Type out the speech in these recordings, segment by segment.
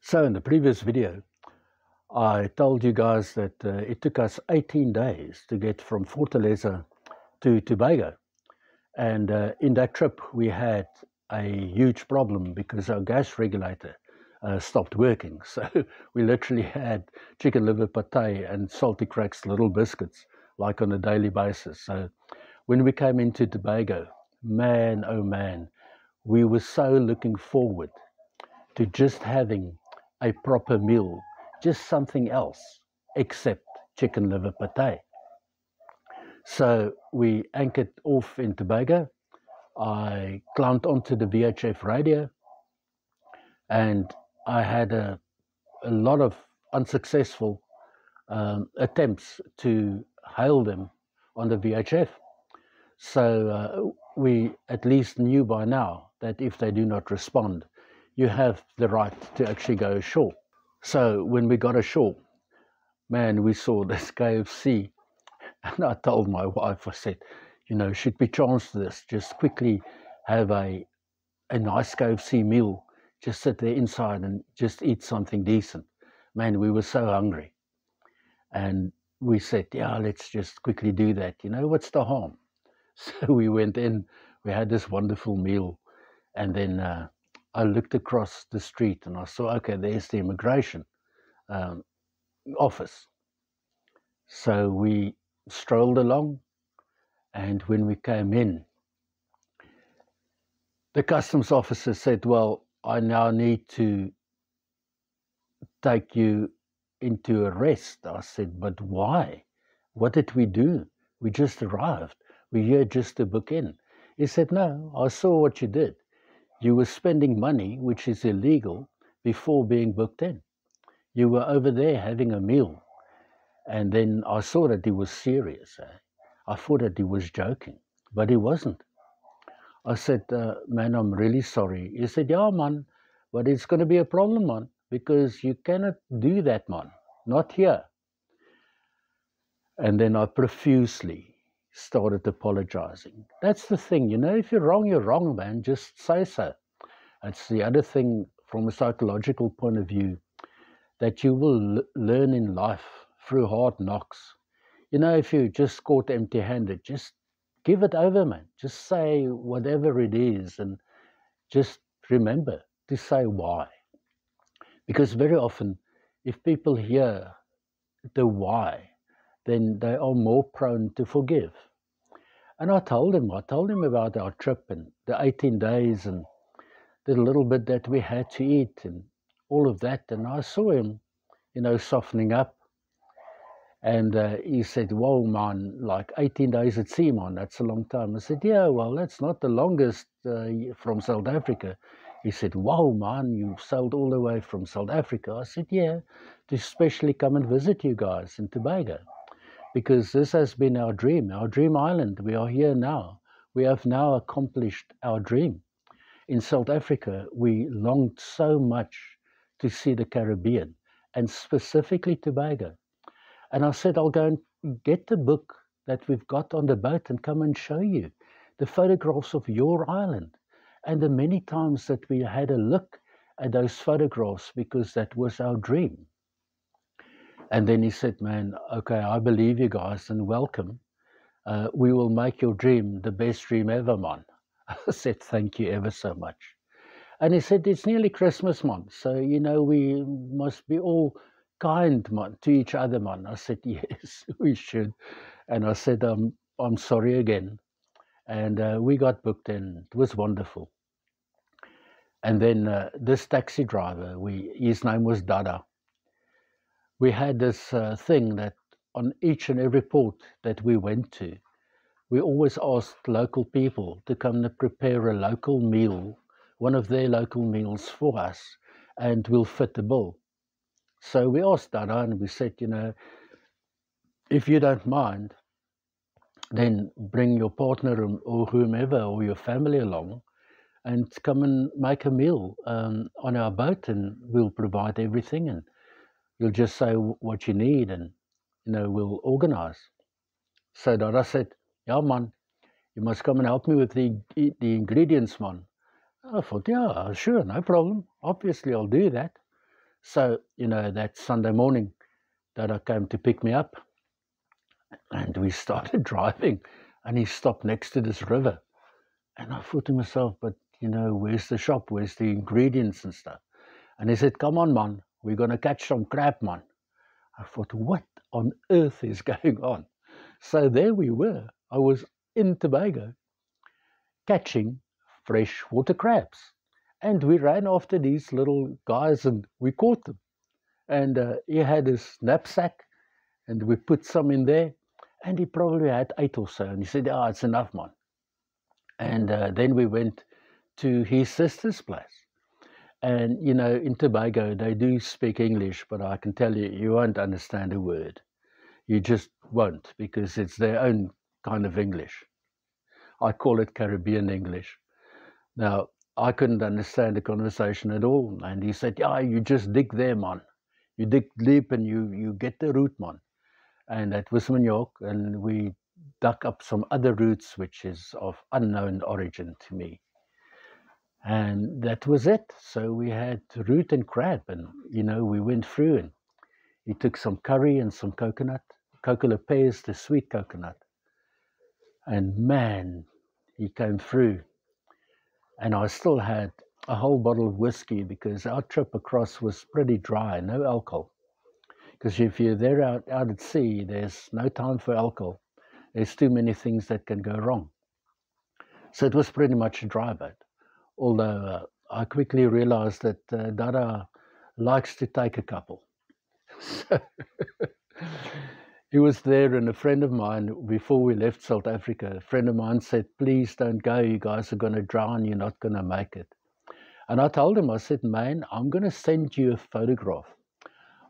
So in the previous video, I told you guys that it took us 18 days to get from Fortaleza to Tobago. And in that trip, we had a huge problem because our gas regulator stopped working. So we literally had chicken liver pate and salty cracks little biscuits like on a daily basis. So when we came into Tobago, man, oh man, we were so looking forward to just having a proper meal, just something else except chicken liver pate. So we anchored off in Tobago. I climbed onto the VHF radio and I had a lot of unsuccessful attempts to hail them on the VHF. So we at least knew by now that if they do not respond, you have the right to actually go ashore. So when we got ashore, man, we saw this KFC, and I told my wife, I said, should we chance this? Just quickly have a nice KFC meal, just sit there inside and just eat something decent. Man, we were so hungry. And we said, yeah, let's just quickly do that. What's the harm? So we went in, we had this wonderful meal, and then I looked across the street and I saw, okay, there's the immigration office. So we strolled along, and when we came in, the customs officer said, well, I now need to take you into arrest. I said, but why? What did we do? We just arrived. We're here just to book in. He said, no, I saw what you did. You were spending money, which is illegal, before being booked in. You were over there having a meal. And then I saw that he was serious. I thought that he was joking, but he wasn't. I said, man, I'm really sorry. He said, yeah, man, but it's going to be a problem, man, because you cannot do that, man, not here. And then I profusely started apologizing. That's the thing, if you're wrong, man, just say so. That's the other thing from a psychological point of view, that you will learn in life through hard knocks. If you're just caught empty-handed, just give it over, man. Just say whatever it is and just remember to say why. Because very often, if people hear the why, then they are more prone to forgive. And I told him about our trip and the 18 days and the little bit that we had to eat and all of that. And I saw him, softening up. And he said, whoa, man, like 18 days at sea, man, that's a long time. I said, yeah, well, that's not the longest from South Africa. He said, whoa, man, you sailed all the way from South Africa. I said, yeah, to especially come and visit you guys in Tobago, because this has been our dream island. We are here now. We have now accomplished our dream. In South Africa, we longed so much to see the Caribbean, and specifically Tobago. And I said, I'll go and get the book that we've got on the boat and come and show you the photographs of your island and the many times that we had a look at those photographs, because that was our dream. And then he said, man, okay, I believe you guys and welcome. We will make your dream the best dream ever, man. I said, thank you ever so much. And he said, it's nearly Christmas, man. So, we must be all kind, man, to each other, man. I said, yes, we should. And I said, I'm sorry again. And we got booked in. It was wonderful. And then this taxi driver, his name was Dada. We had this thing that on each and every port that we went to, we always asked local people to come and prepare a local meal, one of their local meals for us, and we'll fit the bill. So we asked Dada and we said, if you don't mind, then bring your partner or whomever or your family along and come and make a meal on our boat, and we'll provide everything, and you'll just say what you need, and we'll organize. So Dada said, yeah, man, you must come and help me with the ingredients, man. I thought, yeah, sure, no problem. Obviously, I'll do that. So, that Sunday morning, Dada came to pick me up, and we started driving, and he stopped next to this river. And I thought to myself, but, where's the shop? Where's the ingredients and stuff? And he said, come on, man, we're going to catch some crab, man. I thought, what on earth is going on? So there we were. I was in Tobago catching freshwater crabs. And we ran after these little guys and we caught them. And he had his knapsack and we put some in there. And he probably had 8 or so. And he said, it's enough, man. And then we went to his sister's place. And, in Tobago, they do speak English, but I can tell you, you won't understand a word. You just won't, because it's their own kind of English. I call it Caribbean English. Now, I couldn't understand the conversation at all. And he said, you just dig there, man. You dig deep and you get the root, man. And that was Maniok, and we dug up some other roots, which is of unknown origin to me. And that was it. So we had root and crab, and, we went through, and he took some curry and some coconut pears, the sweet coconut. And man, he came through. And I still had a whole bottle of whiskey because our trip across was pretty dry, no alcohol. Because if you're there out at sea, there's no time for alcohol. There's too many things that can go wrong. So it was pretty much a dry boat. Although I quickly realized that Dada likes to take a couple. So he was there, and a friend of mine, before we left South Africa, a friend of mine said, please don't go, you guys are going to drown, you're not going to make it. And I told him, I said, man, I'm going to send you a photograph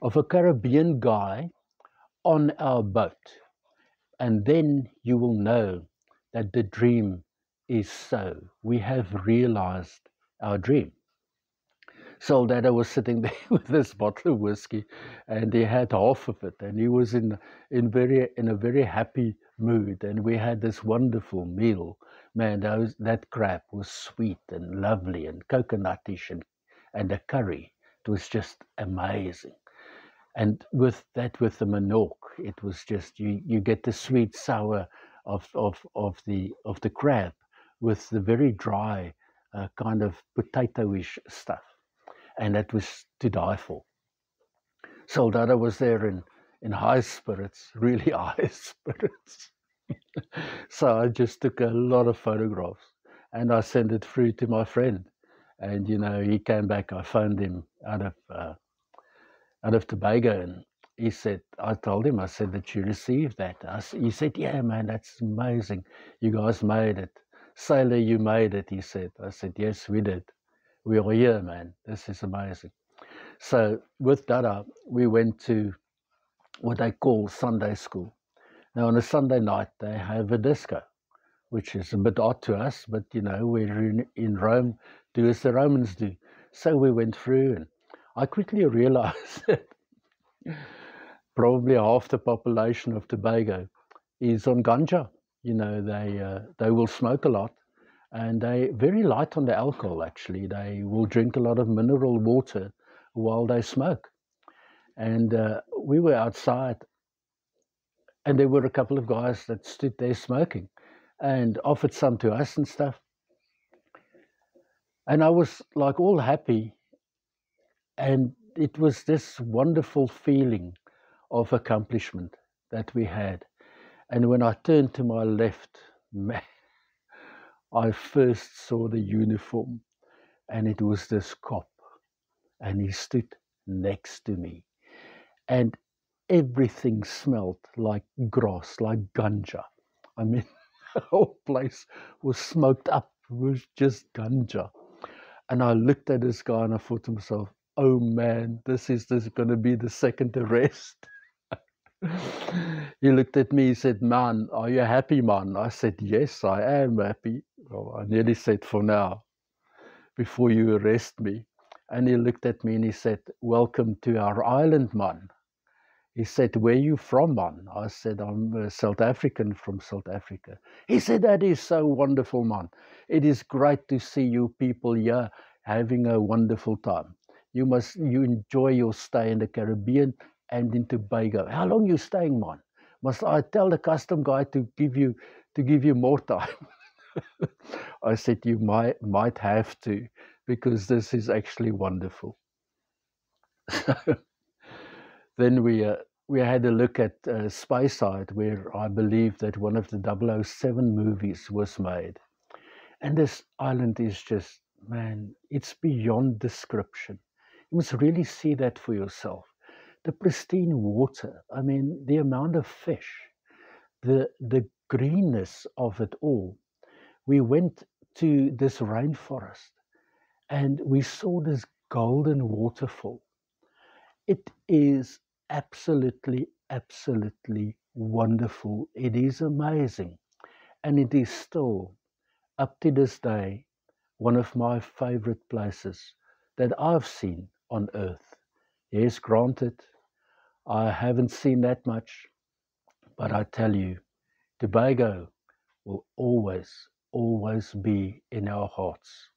of a Caribbean guy on our boat. And then you will know that the dream is so. We have realized our dream. So Dada was sitting there with this bottle of whiskey, and he had half of it, and he was in a very happy mood, and we had this wonderful meal. Man, that crab was sweet and lovely and coconutish, and the curry, it was just amazing. And with the Maniok, it was just you get the sweet sour of the crab with the very dry kind of potato-ish stuff. And that was to die for. So Dada was there in high spirits, really high spirits. So I just took a lot of photographs and I sent it through to my friend. And, he came back, I phoned him out of Tobago, and he said, I told him, I said that you received that. He said, yeah, man, that's amazing. You guys made it. Sailor, you made it, he said. I said, yes, we did. We are here, man. This is amazing. So with Dada, we went to what they call Sunday school. Now, on a Sunday night, they have a disco, which is a bit odd to us, but, we're in Rome, do as the Romans do. So we went through, and I quickly realized that probably half the population of Tobago is on ganja. They will smoke a lot. And they're very light on the alcohol, actually. They will drink a lot of mineral water while they smoke. And we were outside, and there were a couple of guys that stood there smoking and offered some to us and stuff. And I was like all happy. And it was this wonderful feeling of accomplishment that we had. And when I turned to my left, man, I first saw the uniform, and it was this cop, and he stood next to me, and everything smelled like grass, like ganja. I mean, the whole place was smoked up. It was just ganja. And I looked at this guy and I thought to myself, oh man, this is going to be the second arrest. He looked at me, he said, man, are you happy, man? I said, yes, I am happy. Well, I nearly said, for now, before you arrest me. And he looked at me and he said, welcome to our island, man. He said, where are you from, man? I said, I'm a South African from South Africa. He said, that is so wonderful, man. It is great to see you people here having a wonderful time. you enjoy your stay in the Caribbean and in Tobago. How long you staying, man? Must I tell the custom guy to give you more time? I said you might have to, because this is actually wonderful. Then we had a look at Speyside, where I believe that one of the 007 movies was made. And this island is just, man, it's beyond description. You must really see that for yourself. The pristine water, I mean, the amount of fish, the greenness of it all. We went to this rainforest and we saw this golden waterfall. It is absolutely, absolutely wonderful. It is amazing. And it is still, up to this day, one of my favorite places that I've seen on earth. Yes, granted, I haven't seen that much, but I tell you, Tobago will always, always be in our hearts.